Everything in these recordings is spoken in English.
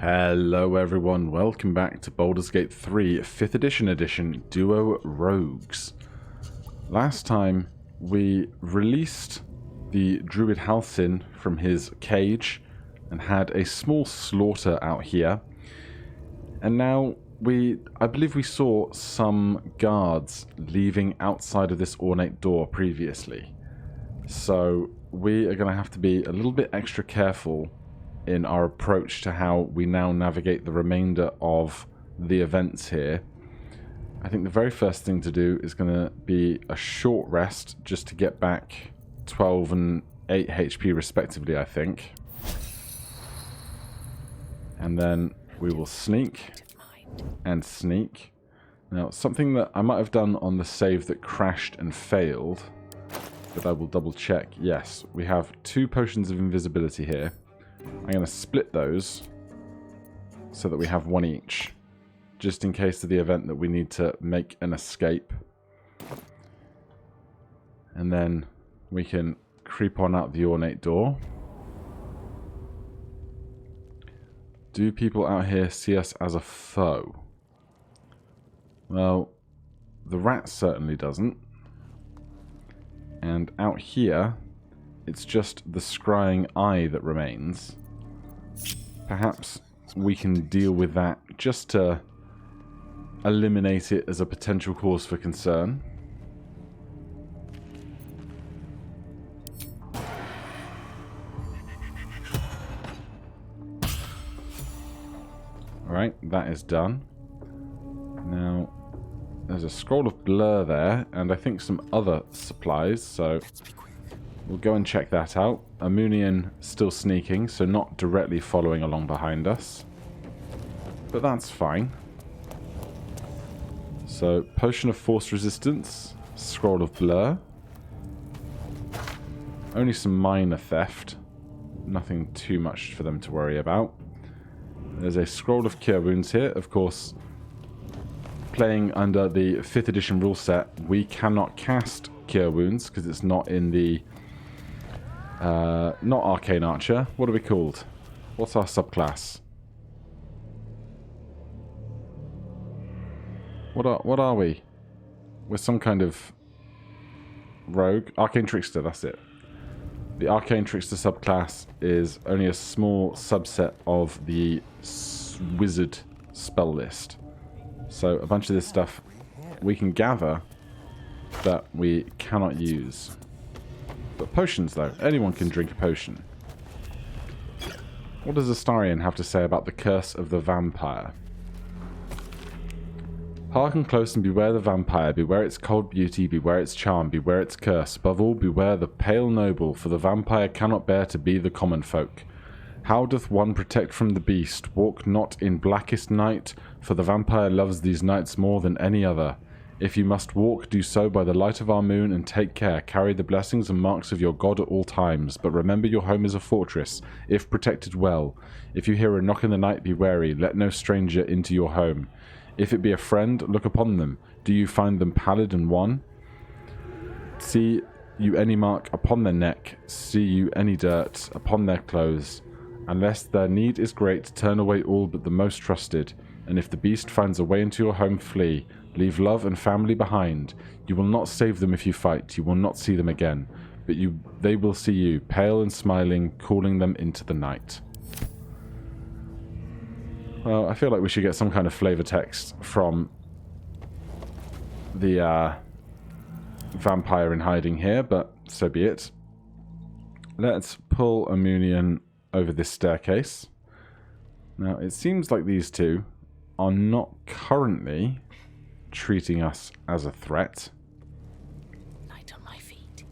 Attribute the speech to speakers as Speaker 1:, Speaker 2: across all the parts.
Speaker 1: Hello everyone, welcome back to Baldur's Gate 3 5th edition Duo Rogues. Last time we released the Druid Halcyon from his cage and had a small slaughter out here. And now I believe we saw some guards leaving outside of this ornate door previously. So we are going to have to be a little bit extra careful in our approach to how we now navigate the remainder of the events here. I think the very first thing to do is going to be a short rest just to get back 12 and 8 HP respectively, I think. And then we will sneak and sneak. Now, something that I might have done on the save that crashed and failed, but I will double check. Yes, we have 2 potions of invisibility here. I'm going to split those so that we have 1 each, just in case of the event that we need to make an escape. And then we can creep on out the ornate door. Do people out here see us as a foe? Well, the rat certainly doesn't. And out here, it's just the scrying eye that remains. Perhaps we can deal with that just to eliminate it as a potential cause for concern. Alright, that is done. Now, there's a scroll of blur there, and I think some other supplies, so we'll go and check that out. Amunian still sneaking, so not directly following along behind us. But that's fine. So, Potion of Force Resistance, Scroll of Blur. Only some minor theft. Nothing too much for them to worry about. There's a Scroll of Cure Wounds here. Of course, playing under the 5th edition rule set, we cannot cast Cure Wounds because it's not in the not Arcane Archer. What are we called? What's our subclass? What are we? We're some kind of rogue. Arcane Trickster, that's it. The Arcane Trickster subclass is only a small subset of the wizard spell list. So a bunch of this stuff we can gather that we cannot use. But potions, though. Anyone can drink a potion. What does Astarion have to say about the curse of the vampire? Hearken close and beware the vampire. Beware its cold beauty. Beware its charm. Beware its curse. Above all, beware the pale noble, for the vampire cannot bear to be the common folk. How doth one protect from the beast? Walk not in blackest night, for the vampire loves these nights more than any other. If you must walk, do so by the light of our moon, and take care. Carry the blessings and marks of your god at all times. But remember your home is a fortress, if protected well. If you hear a knock in the night, be wary. Let no stranger into your home. If it be a friend, look upon them. Do you find them pallid and wan? See you any mark upon their neck? See you any dirt upon their clothes? Unless their need is great, turn away all but the most trusted. And if the beast finds a way into your home, flee. Leave love and family behind. You will not save them if you fight. You will not see them again. But they will see you, pale and smiling, calling them into the night. Well, I feel like we should get some kind of flavor text from the vampire in hiding here, but so be it. Let's pull Amunian over this staircase. Now, it seems like these two are not currently treating us as a threat.
Speaker 2: Light on my feet.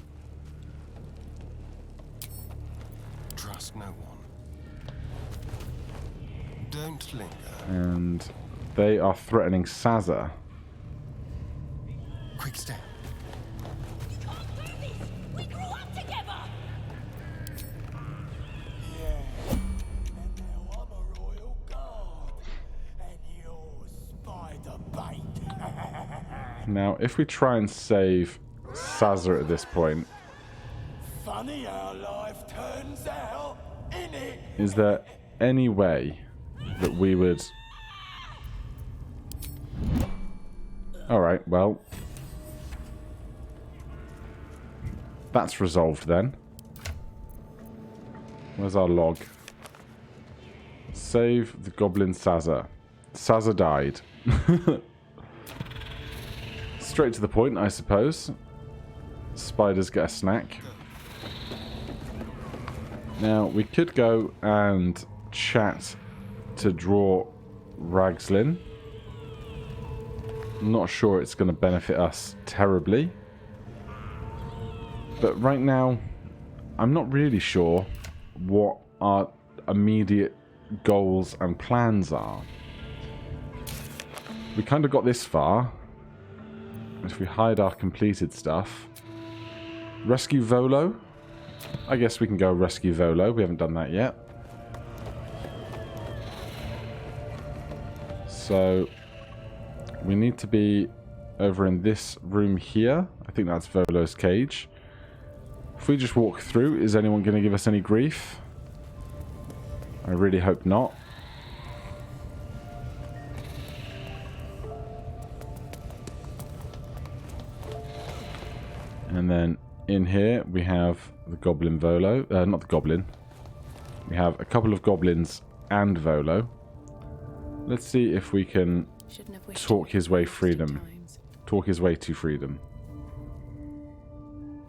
Speaker 3: Trust no one. Don't linger.
Speaker 1: And they are threatening Saza.
Speaker 3: Quick step.
Speaker 2: You can't do this! We grew up together!
Speaker 4: Yeah, and now I'm a royal guard, and you're spider bait.
Speaker 1: Now, if we try and save Saza at this point,
Speaker 4: Funny how life turns out, innit?
Speaker 1: is there any way that we would... Alright, well... That's resolved then. Where's our log? Save the goblin Sazza. Sazza died. Straight to the point, I suppose. Spiders get a snack. Now, we could go and chat to draw Ragslin. I'm not sure it's going to benefit us terribly. But right now, I'm not really sure what our immediate goals and plans are. We kind of got this far. If we hide our completed stuff. Rescue Volo? I guess we can go rescue Volo. We haven't done that yet. So, we need to be over in this room here. I think that's Volo's cage. If we just walk through, is anyone going to give us any grief? I really hope not. And then in here we have the Goblin Volo. Not the Goblin. We have a couple of Goblins and Volo. Let's see if we can talk his way freedom. Talk his way to freedom.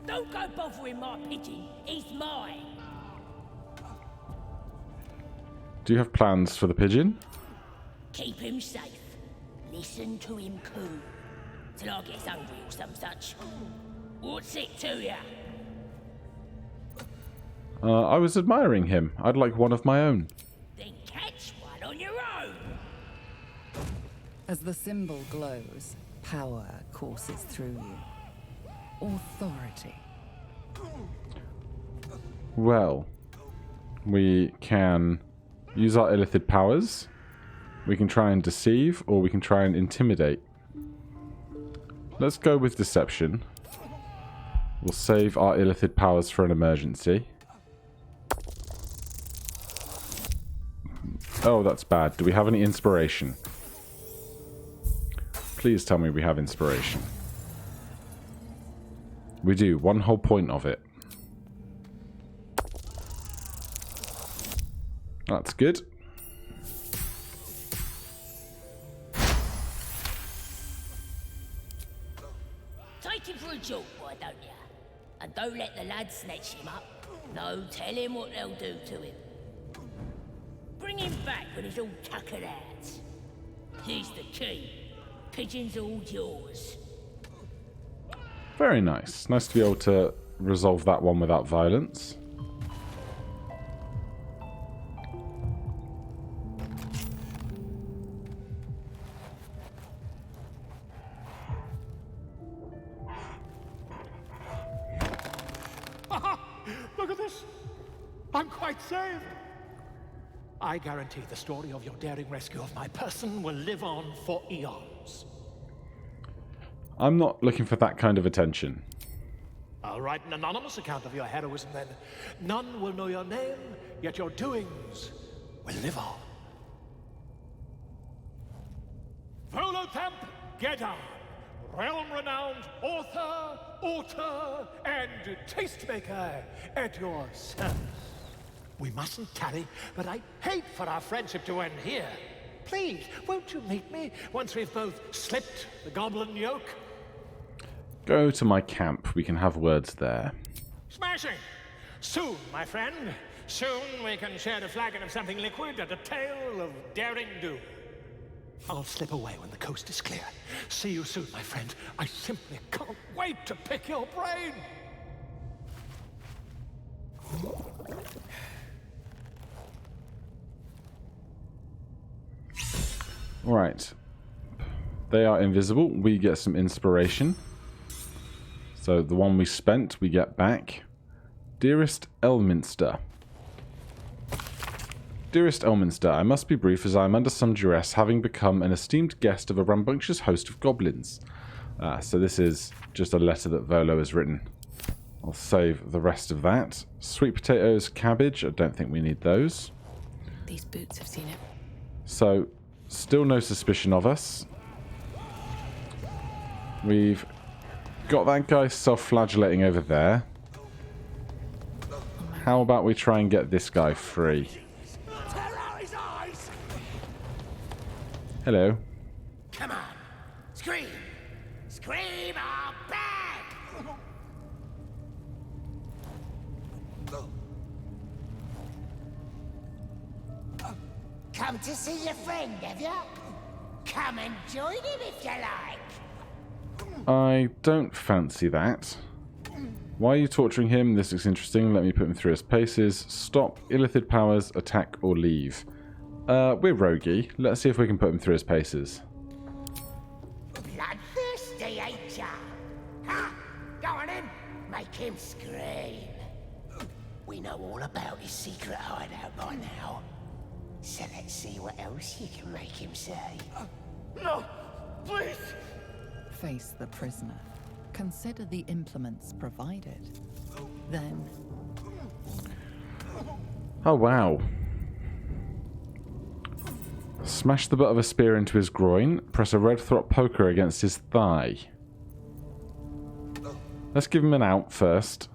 Speaker 2: Don't go bothering my pigeon. He's mine.
Speaker 1: Do you have plans for the pigeon?
Speaker 2: Keep him safe. Listen to him coo. Till I get hungry or some such. What's it to ya?
Speaker 1: I was admiring him. I'd like one of my own.
Speaker 2: Then catch one on your own.
Speaker 5: As the symbol glows, power courses through you. Authority.
Speaker 1: Well, we can use our illithid powers. We can try and deceive, or we can try and intimidate. Let's go with deception. We'll save our illithid powers for an emergency. Oh, that's bad. Do we have any inspiration? Please tell me we have inspiration. We do. 1 whole point of it. That's good.
Speaker 2: Take him for a joke, why don't ya? And don't let the lads snatch him up. No, tell him what they'll do to him. Bring him back when he's all tuckered out. Here's the key. Pigeon's all yours.
Speaker 1: Very nice. Nice to be able to resolve that one without violence.
Speaker 6: Look at this! I'm quite saved! I guarantee the story of your daring rescue of my person will live on for eons.
Speaker 1: I'm not looking for that kind of attention.
Speaker 6: I'll write an anonymous account of your heroism then. None will know your name, yet your doings will live on. Volotamp Gedar, realm-renowned author, and tastemaker at your service. We mustn't tarry, but I'd hate for our friendship to end here. Please, won't you meet me once we've both slipped the goblin yoke?
Speaker 1: Go to my camp. We can have words there.
Speaker 6: Smashing! Soon, my friend. Soon we can share a flagon of something liquid and a tale of daring do. I'll slip away when the coast is clear. See you soon, my friend. I simply can't wait to pick your brain!
Speaker 1: Alright. They are invisible. We get some inspiration. So the one we spent, we get back. Dearest Elminster. Dearest Elminster, I must be brief as I am under some duress, having become an esteemed guest of a rambunctious host of goblins. So this is just a letter that Volo has written. I'll save the rest of that. Sweet potatoes, cabbage, I don't think we need those.
Speaker 5: These boots have seen it.
Speaker 1: So, still no suspicion of us. We've got that guy self-flagellating over there. How about we try and get this guy free? Hello.
Speaker 2: Come on, scream! Scream or bang! Come to see your friend, have you? Come and join him if you like.
Speaker 1: I don't fancy that. Why are you torturing him? This looks interesting. Let me put him through his paces. Stop. Illithid powers. Attack or leave. We're roguey. Let's see if we can put him through his paces.
Speaker 2: Bloodthirsty, ain't ya? Ha! Go on in. Make him scream. We know all about his secret hideout by now. So let's see what else you can make him say.
Speaker 4: No! Please!
Speaker 5: Face the prisoner. Consider the implements provided. Then,
Speaker 1: Oh, wow. Smash the butt of a spear into his groin. Press a red throt poker against his thigh. Let's give him an out first.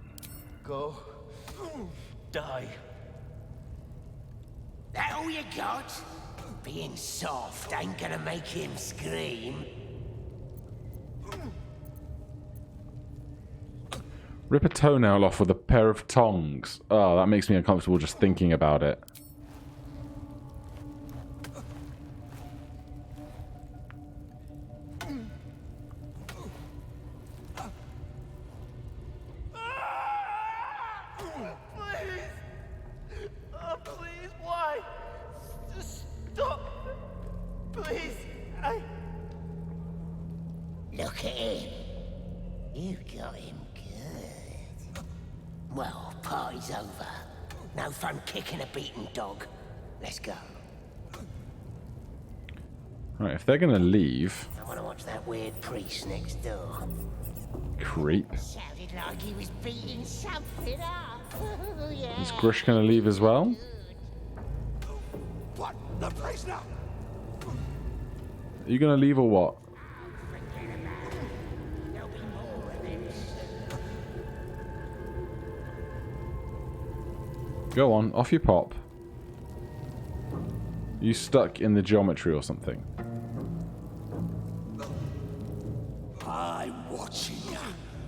Speaker 4: Go. Die.
Speaker 2: That all you got? Being soft ain't gonna make him scream.
Speaker 1: Rip a toenail off with a pair of tongs. Oh, that makes me uncomfortable just thinking about it.
Speaker 4: Please! Please, why? Just stop! Please,
Speaker 2: Look at him. You got him good. Well, party's over. No fun kicking a beaten dog. Let's go.
Speaker 1: Right, if they're gonna leave...
Speaker 2: I want to watch that weird priest next door.
Speaker 1: Creep.
Speaker 2: Sounded like he was beating something up. Yeah.
Speaker 1: Is Grush gonna leave as well?
Speaker 4: What? The prisoner?
Speaker 1: Are you gonna leave or what?
Speaker 2: There'll be more of them soon.
Speaker 1: Go on, off you pop. You stuck in the geometry or something?
Speaker 4: I'm watching ya.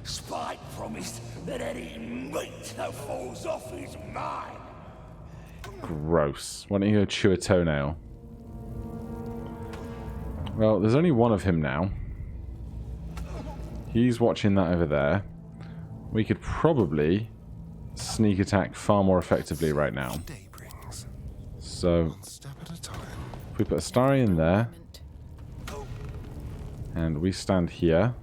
Speaker 4: Spike promised that any meat that falls off is mine.
Speaker 1: Gross. Why don't you go chew a toenail? Well, there's only one of him now. He's watching that over there. We could probably sneak attack far more effectively right now.
Speaker 3: Day brings.
Speaker 1: So,
Speaker 3: One step at a time.
Speaker 1: if we put a starry in there, and we stand here.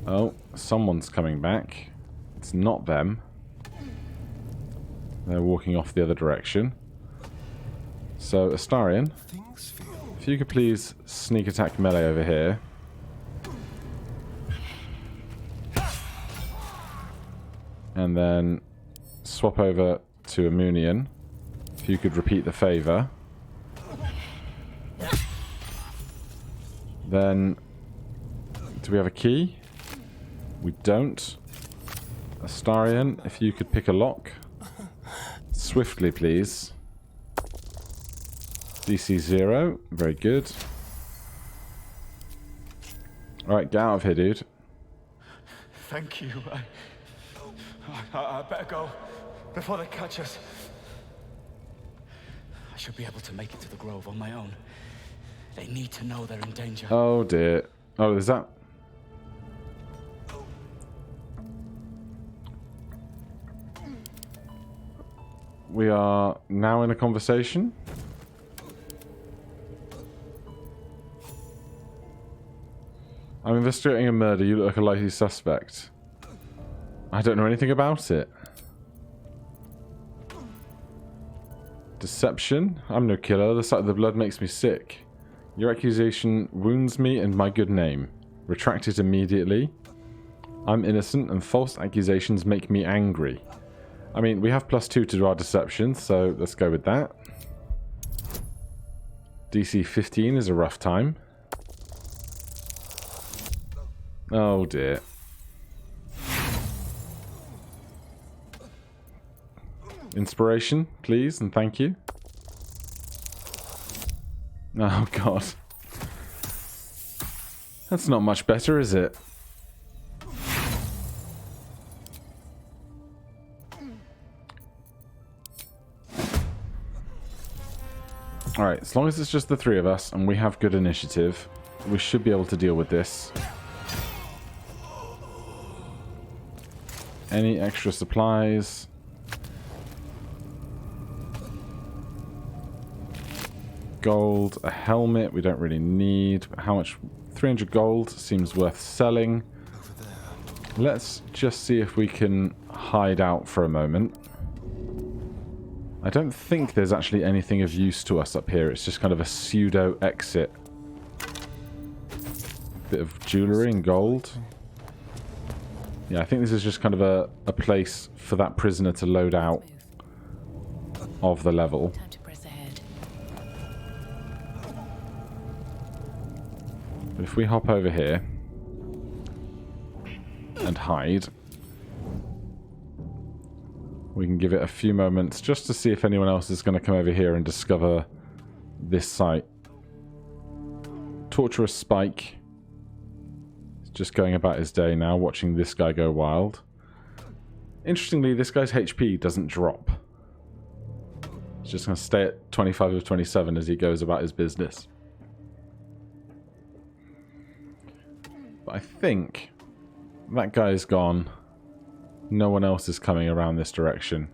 Speaker 1: Oh, someone's coming back. It's not them. They're walking off the other direction. So, Astarion,
Speaker 3: Things feel
Speaker 1: if you could please sneak attack melee over here. And then swap over to Amunian. If you could repeat the favor. Then, do we have a key? We don't. Astarion, if you could pick a lock. Swiftly, please. DC 0. Very good. Alright, get out of here, dude.
Speaker 4: Thank you. I better go before they catch us. I should be able to make it to the grove on my own. They need to know they're in danger.
Speaker 1: Oh, dear. Oh, is that... We are now in a conversation. I'm investigating a murder. You look like a likely suspect. I don't know anything about it. Deception? I'm no killer. The sight of the blood makes me sick. Your accusation wounds me and my good name. Retract it immediately. I'm innocent and false accusations make me angry. I mean, we have +2 to our deception, so let's go with that. DC 15 is a rough time. Oh dear. Inspiration, please, and thank you. Oh god. That's not much better, is it? Alright, as long as it's just the three of us and we have good initiative, we should be able to deal with this. Any extra supplies? Gold, a helmet we don't really need. How much? 300 gold seems worth selling. Let's just see if we can hide out for a moment. I don't think there's actually anything of use to us up here. It's just kind of a pseudo exit. Bit of jewellery and gold. Yeah, I think this is just kind of a place for that prisoner to load out of the level.
Speaker 5: Time to press ahead.
Speaker 1: But if we hop over here and hide, we can give it a few moments just to see if anyone else is going to come over here and discover this site. Torturous Spike is just going about his day now, watching this guy go wild. Interestingly, this guy's HP doesn't drop. He's just going to stay at 25 of 27 as he goes about his business. But I think that guy's gone. No one else is coming around this direction.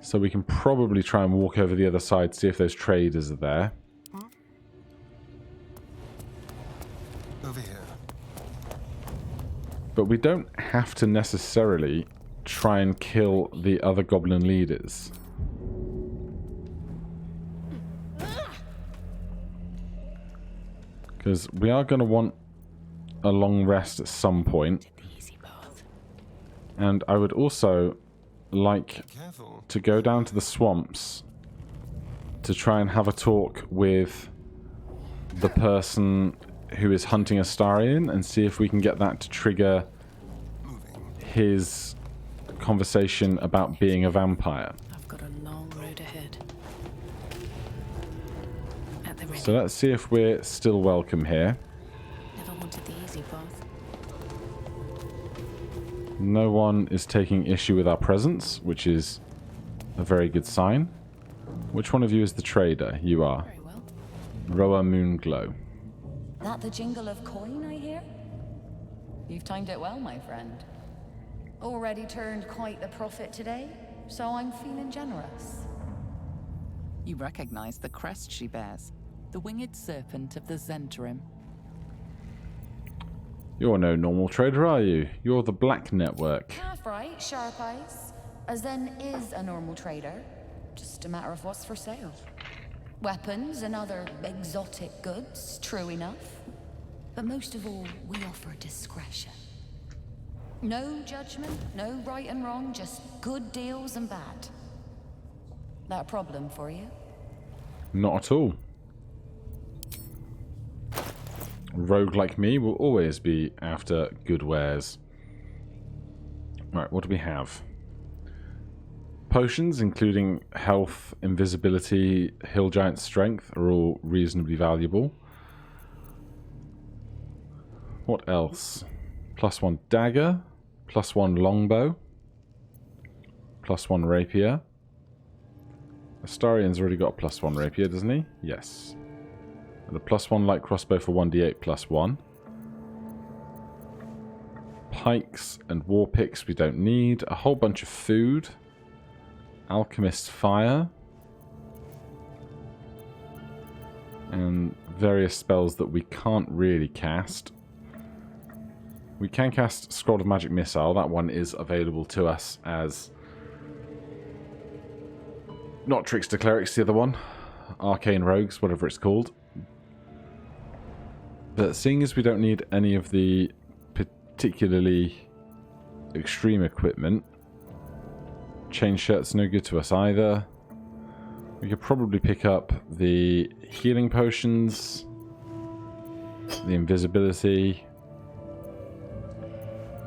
Speaker 1: So we can probably try and walk over the other side, see if those traders are there.
Speaker 3: Over here.
Speaker 1: But we don't have to necessarily try and kill the other goblin leaders. Because we are going to want a long rest at some point. And I would also like to go down to the swamps to try and have a talk with the person who is hunting Astarion and see if we can get that to trigger his conversation about being a vampire.
Speaker 5: I've got a long road ahead. At the ready.
Speaker 1: So let's see if we're still welcome here.
Speaker 5: Never wanted the easy path.
Speaker 1: No one is taking issue with our presence, which is a very good sign. Which one of you is the trader? You are.
Speaker 5: Very well.
Speaker 1: Roa Moonglow.
Speaker 7: That the jingle of coin I hear? You've timed it well, my friend. Already turned quite the profit today, so I'm feeling generous.
Speaker 5: You recognize the crest she bears. The winged serpent of the Zentarim.
Speaker 1: You're no normal trader, are you? You're the Black Network.
Speaker 7: Half right, sharp eyes. As then is a normal trader. Just a matter of what's for sale. Weapons and other exotic goods, true enough. But most of all, we offer discretion. No judgment, no right and wrong, just good deals and bad. That a problem for you?
Speaker 1: Not at all. A rogue like me will always be after good wares. Right, what do we have? Potions, including health, invisibility, hill giant strength, are all reasonably valuable. What else? +1 dagger, +1 longbow, +1 rapier. Astarion's already got a +1 rapier, doesn't he? Yes. And a +1 light crossbow for 1d8 +1. Pikes and war picks we don't need. A whole bunch of food. Alchemist's fire. And various spells that we can't really cast. We can cast Scroll of Magic Missile. That one is available to us as... not Trickster Clerics, the other one. Arcane Rogues, whatever it's called. But seeing as we don't need any of the particularly extreme equipment, chain shirt's no good to us either. We could probably pick up the healing potions, the invisibility.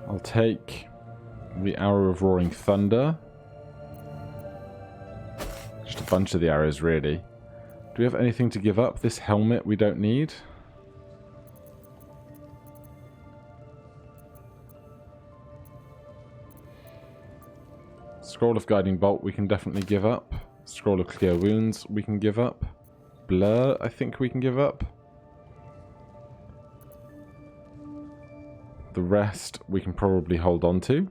Speaker 1: I'll take the arrow of roaring thunder. Just a bunch of the arrows, really. Do we have anything to give up? This helmet we don't need. Scroll of guiding bolt we can definitely give up. Scroll of clear wounds we can give up. Blur I think we can give up. The rest we can probably hold on to.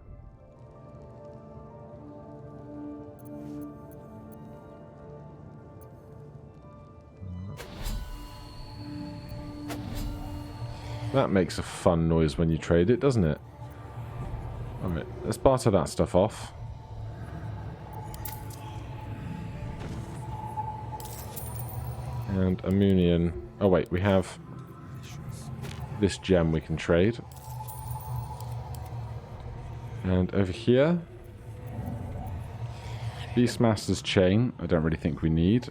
Speaker 1: That makes a fun noise when you trade it, doesn't it? Alright, let's barter that stuff off. And Amunion. Oh wait, we have this gem we can trade. And over here, Beastmaster's Chain, I don't really think we need.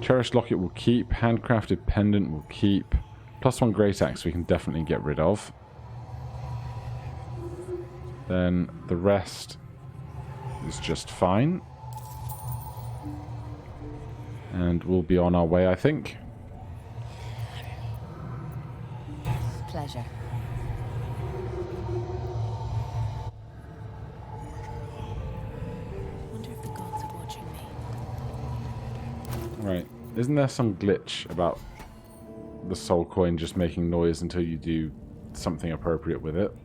Speaker 1: Cherished Locket will keep. Handcrafted Pendant will keep. +1 Great Axe we can definitely get rid of. Then the rest is just fine. And we'll be on our way, I think.
Speaker 7: Pleasure.
Speaker 5: Wonder if the gods are watching me.
Speaker 1: Right. Isn't there some glitch about the soul coin just making noise until you do something appropriate with it?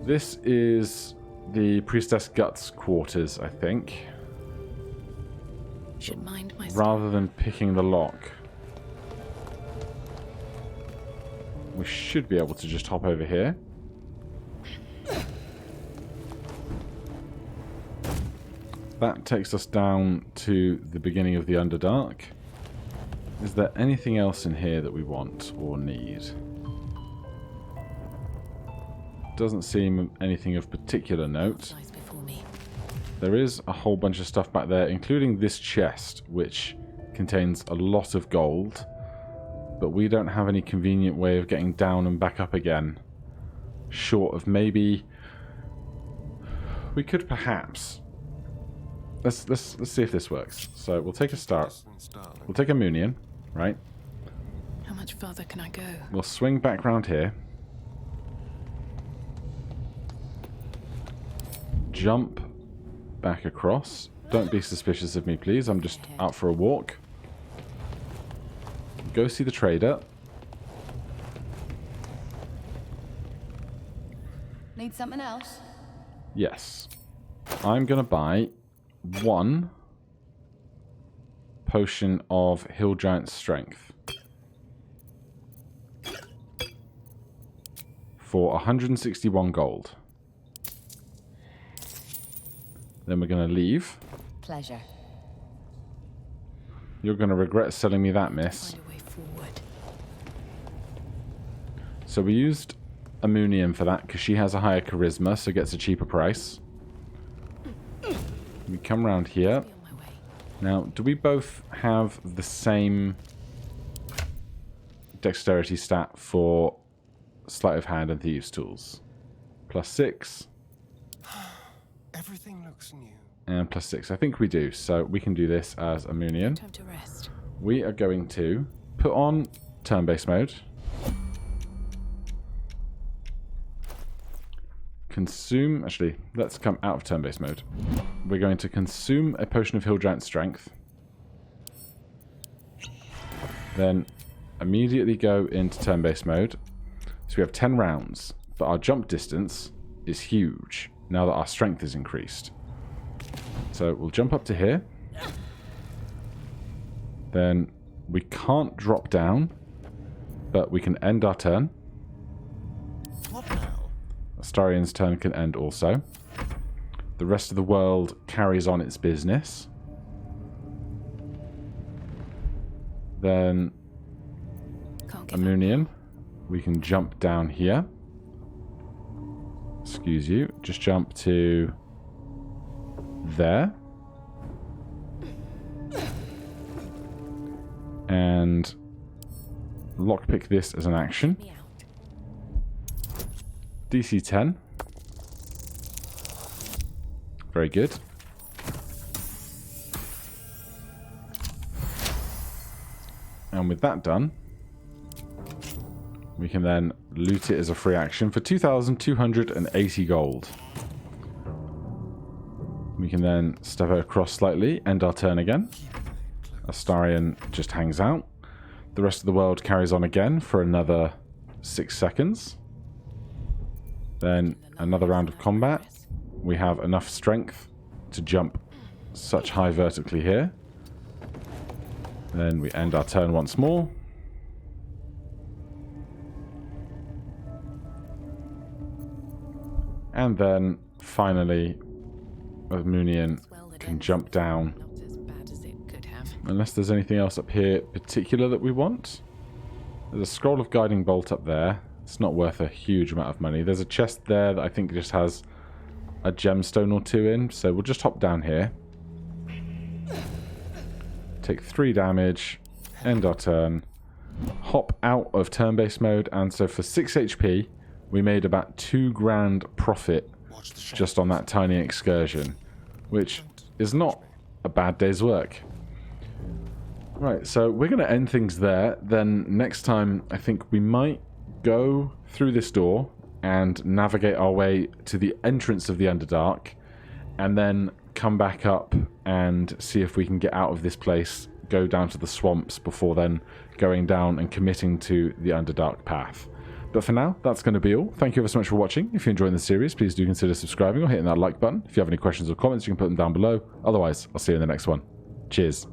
Speaker 1: This is the Priestess Guts quarters, I think.
Speaker 5: Should mind my
Speaker 1: Rather than picking the lock, we should be able to just hop over here. That takes us down to the beginning of the Underdark. Is there anything else in here that we want or need? Doesn't seem anything of particular note.
Speaker 5: lies before me.
Speaker 1: There is a whole bunch of stuff back there, including this chest, which contains a lot of gold. But we don't have any convenient way of getting down and back up again. Short of maybe... We could perhaps... Let's see if this works. So we'll take a start. We'll take a Moonian, right?
Speaker 5: How much further can I go?
Speaker 1: We'll swing back round here. Jump back across. Don't be suspicious of me, please. I'm just out for a walk. Go see the trader.
Speaker 7: Need something else?
Speaker 1: Yes. I'm going to buy 1 potion of Hill Giant Strength for 161 gold. Then we're going to leave.
Speaker 7: Pleasure.
Speaker 1: You're going to regret selling me that, miss.
Speaker 5: Find a way forward.
Speaker 1: So we used Amunium for that because she has a higher charisma, so gets a cheaper price. We come around here.
Speaker 5: Be on my way.
Speaker 1: Now, do we both have the same dexterity stat for sleight of hand and thieves' tools? +6
Speaker 3: Everything looks new.
Speaker 1: and +6. I think we do, so we can do this as Amunium.
Speaker 5: Time to rest.
Speaker 1: We are going to put on turn-based mode. Consume... Actually, let's come out of turn-based mode. We're going to consume a potion of Hill Giant Strength. Then immediately go into turn-based mode. So we have 10 rounds, but our jump distance is huge now that our strength is increased. So we'll jump up to here. Then we can't drop down, but we can end our turn.
Speaker 3: What now?
Speaker 1: Astarion's turn can end also. The rest of the world carries on its business. Then
Speaker 5: Can't get
Speaker 1: Amunian, we can jump down here. Excuse you. Just jump to there. and lockpick this as an action.
Speaker 5: Me out.
Speaker 1: DC 10. Very good. And with that done, we can then loot it as a free action for 2,280 gold. We can then step it across slightly, end our turn again. Astarion just hangs out. The rest of the world carries on again for another 6 seconds. Then another round of combat. We have enough strength to jump such high vertically here. Then we end our turn once more. And then finally, Moonian can jump down.
Speaker 5: Not as bad as it could have.
Speaker 1: Unless there's anything else up here particular that we want. There's a scroll of guiding bolt up there. It's not worth a huge amount of money. There's a chest there that I think just has a gemstone or 2 in. So we'll just hop down here. Take 3 damage. End our turn. Hop out of turn-based mode. And so for 6 HP, we made about 2 grand profit just on that tiny excursion, which is not a bad day's work. Right, so we're going to end things there. Then next time, I think we might go through this door and navigate our way to the entrance of the Underdark, and then come back up and see if we can get out of this place, go down to the swamps before then going down and committing to the Underdark path. But for now, that's going to be all. Thank you ever so much for watching. If you're enjoying the series, please do consider subscribing or hitting that like button. If you have any questions or comments, you can put them down below. Otherwise, I'll see you in the next one. Cheers.